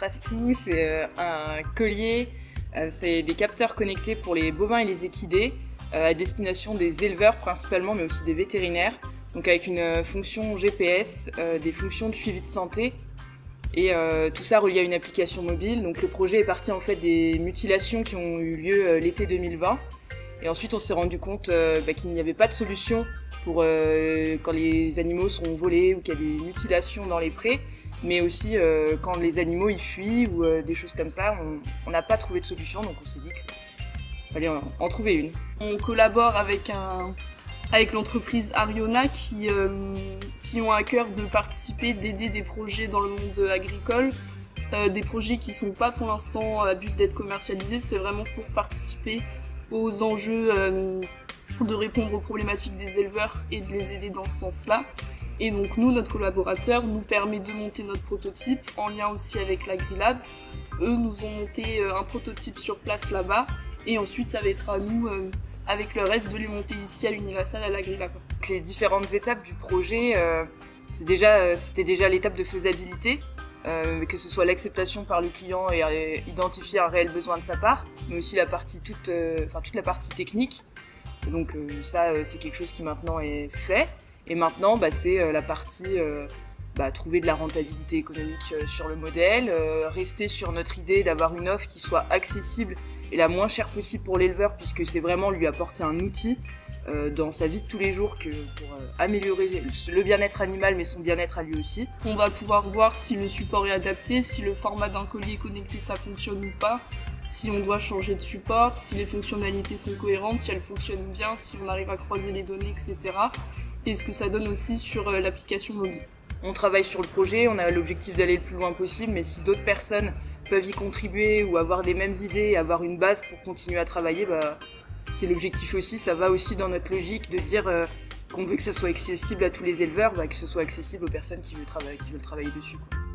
Trastou, c'est un collier, c'est des capteurs connectés pour les bovins et les équidés, à destination des éleveurs principalement, mais aussi des vétérinaires. Donc avec une fonction GPS, des fonctions de suivi de santé, et tout ça relié à une application mobile. Donc le projet est parti en fait des mutilations qui ont eu lieu l'été 2020. Et ensuite on s'est rendu compte qu'il n'y avait pas de solution pour quand les animaux sont volés ou qu'il y a des mutilations dans les prés, mais aussi quand les animaux ils fuient ou des choses comme ça, on n'a pas trouvé de solution, donc on s'est dit qu'il fallait en trouver une. On collabore avec l'entreprise Ariona qui ont à cœur de participer, d'aider des projets dans le monde agricole, des projets qui ne sont pas pour l'instant à but d'être commercialisés, c'est vraiment pour participer aux enjeux de répondre aux problématiques des éleveurs et de les aider dans ce sens-là. Et donc nous, notre collaborateur, nous permet de monter notre prototype en lien aussi avec l'Agrilab. Eux nous ont monté un prototype sur place là-bas et ensuite ça va être à nous, avec le reste, de les monter ici à l'Universal à l'Agrilab. Les différentes étapes du projet, c'était déjà l'étape de faisabilité, que ce soit l'acceptation par le client et identifier un réel besoin de sa part, mais aussi toute la partie technique. Donc ça, c'est quelque chose qui maintenant est fait. Et maintenant, c'est la partie trouver de la rentabilité économique sur le modèle, rester sur notre idée d'avoir une offre qui soit accessible et la moins chère possible pour l'éleveur, puisque c'est vraiment lui apporter un outil dans sa vie de tous les jours pour améliorer le bien-être animal, mais son bien-être à lui aussi. On va pouvoir voir si le support est adapté, si le format d'un collier connecté ça fonctionne ou pas, si on doit changer de support, si les fonctionnalités sont cohérentes, si elles fonctionnent bien, si on arrive à croiser les données, etc. Et ce que ça donne aussi sur l'application mobile. On travaille sur le projet, on a l'objectif d'aller le plus loin possible, mais si d'autres personnes peuvent y contribuer ou avoir des mêmes idées, avoir une base pour continuer à travailler, c'est l'objectif aussi. Ça va aussi dans notre logique de dire qu'on veut que ça soit accessible à tous les éleveurs, que ce soit accessible aux personnes qui veulent travailler dessus, quoi.